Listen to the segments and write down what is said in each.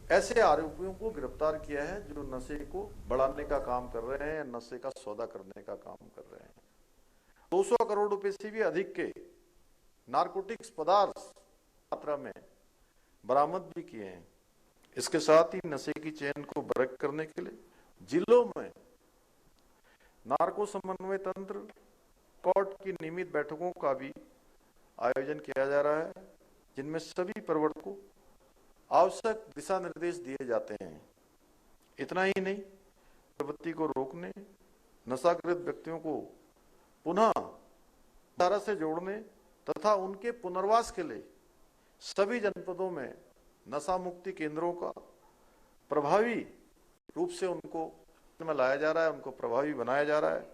ऐसे आरोपियों को गिरफ्तार किया है जो नशे को बढ़ाने का काम कर रहे हैं, नशे का सौदा करने का काम कर रहे हैं। 200 करोड़ रुपए से भी अधिक के नारकोटिक्स पदार्थ मात्रा में बरामद भी किए हैं। इसके साथ ही नशे की चेन को ब्रेक करने के लिए जिलों में नार्को समन्वय तंत्र, कोर्ट की नियमित बैठकों का भी आयोजन किया जा रहा है, जिनमें सभी प्रवर्तकों को आवश्यक दिशा निर्देश दिए जाते हैं। इतना ही नहीं, प्रवृत्ति को रोकने, नशाग्रस्त व्यक्तियों को पुनः धारा से जोड़ने तथा उनके पुनर्वास के लिए सभी जनपदों में नशा मुक्ति केंद्रों का प्रभावी रूप से उनको में लाया जा रहा है, उनको प्रभावी बनाया जा रहा है।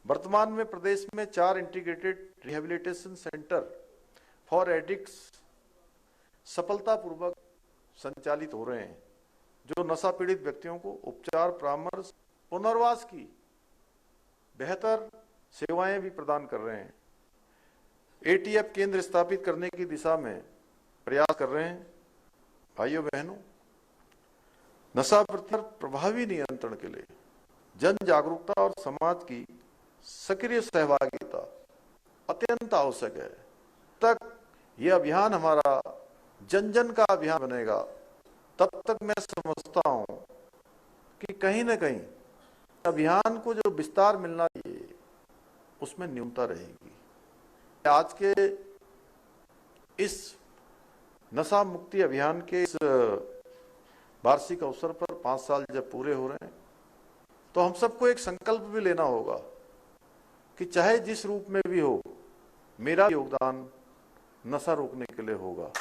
वर्तमान में प्रदेश में 4 integrated rehabilitation centre for addicts सफलतापूर्वक संचालित हो रहे हैं, जो नशा पीड़ित व्यक्तियों को उपचार, परामर्श, पुनर्वास की बेहतर सेवाएं भी प्रदान कर रहे हैं। एटीएफ केंद्र स्थापित करने की दिशा में प्रयास कर रहे हैं। भाइयों बहनों, नशा पर प्रभावी नियंत्रण के लिए जन जागरूकता और समाज की सक्रिय सहभागिता अत्यंत आवश्यक है। तक यह अभियान हमारा जन जन का अभियान बनेगा, तब तक मैं समझता हूं कि कहीं ना कहीं अभियान को जो विस्तार मिलना चाहिए उसमें न्यूनता रहेगी। आज के इस नशा मुक्ति अभियान के इस वार्षिक अवसर पर 5 साल जब पूरे हो रहे हैं, तो हम सबको एक संकल्प भी लेना होगा कि चाहे जिस रूप में भी हो, मेरा योगदान नशा रोकने के लिए होगा।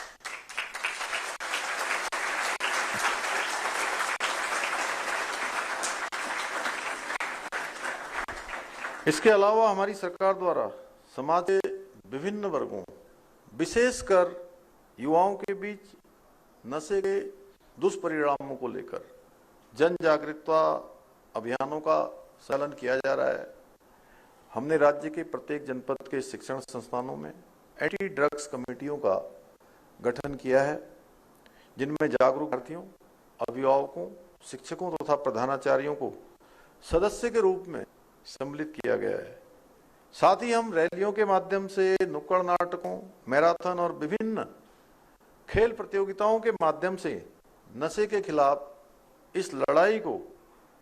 इसके अलावा हमारी सरकार द्वारा समाज के विभिन्न वर्गों, विशेषकर युवाओं के बीच नशे के दुष्परिणामों को लेकर जन जागरूकता अभियानों का संचालन किया जा रहा है। हमने राज्य के प्रत्येक जनपद के शिक्षण संस्थानों में एंटी ड्रग्स कमेटियों का गठन किया है, जिनमें जागरूक विद्यार्थियों, अभिभावकों, शिक्षकों तथा प्रधानाचार्यों को सदस्य के रूप में सम्मिलित किया गया है। साथ ही हम रैलियों के माध्यम से, नुक्कड़ नाटकों, मैराथन और विभिन्न खेल प्रतियोगिताओं के माध्यम से नशे के खिलाफ इस लड़ाई को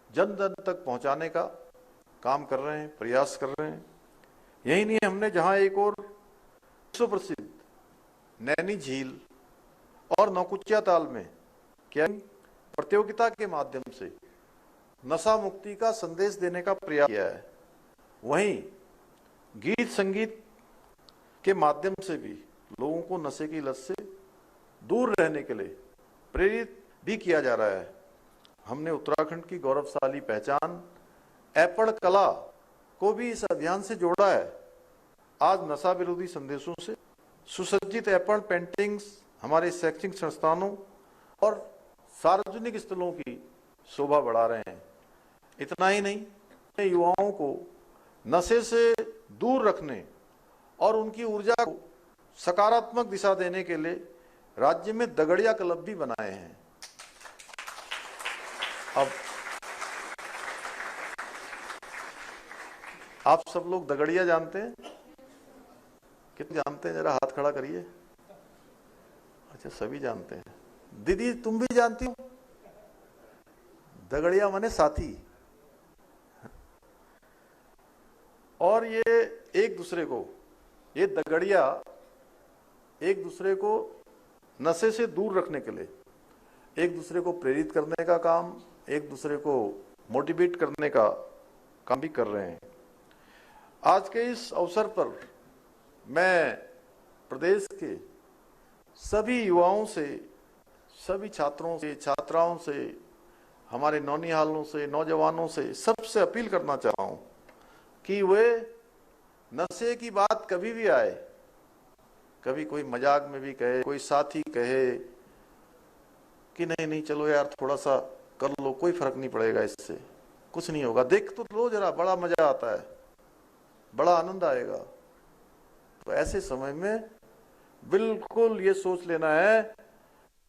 जन जन तक पहुंचाने का काम कर रहे हैं, प्रयास कर रहे हैं। यही नहीं, हमने जहां एक और विश्व प्रसिद्ध नैनी झील और नौकुचिया ताल में क्या प्रतियोगिता के माध्यम से नशा मुक्ति का संदेश देने का प्रयास किया है। वहीं गीत संगीत के माध्यम से भी लोगों को नशे की लत से दूर रहने के लिए प्रेरित भी किया जा रहा है। हमने उत्तराखंड की गौरवशाली पहचान ऐपड़ कला को भी इस अभियान से जोड़ा है। आज नशा विरोधी संदेशों से सुसज्जित ऐपड़ पेंटिंग्स हमारे शैक्षणिक संस्थानों और सार्वजनिक स्थलों की शोभा बढ़ा रहे हैं। इतना ही नहीं, युवाओं को नशे से दूर रखने और उनकी ऊर्जा को सकारात्मक दिशा देने के लिए राज्य में दगड़िया क्लब भी बनाए हैं। अब आप सब लोग दगड़िया जानते हैं? कितने जानते हैं? जरा हाथ खड़ा करिए। अच्छा, सभी जानते हैं। दीदी, तुम भी जानती हो? दगड़िया माने साथी। और ये एक दूसरे को, ये दगड़िया एक दूसरे को नशे से दूर रखने के लिए, एक दूसरे को प्रेरित करने का काम, एक दूसरे को मोटिवेट करने का काम भी कर रहे हैं। आज के इस अवसर पर मैं प्रदेश के सभी युवाओं से, सभी छात्रों से, छात्राओं से, हमारे नौनिहालों से, नौजवानों से, सबसे अपील करना चाहता हूं कि वे नशे की बात कभी भी आए, कभी कोई मजाक में भी कहे, कोई साथी कहे कि नहीं नहीं चलो यार थोड़ा सा कर लो, कोई फर्क नहीं पड़ेगा, इससे कुछ नहीं होगा, देख तो लो जरा, बड़ा मजा आता है, बड़ा आनंद आएगा। तो ऐसे समय में बिल्कुल ये सोच लेना है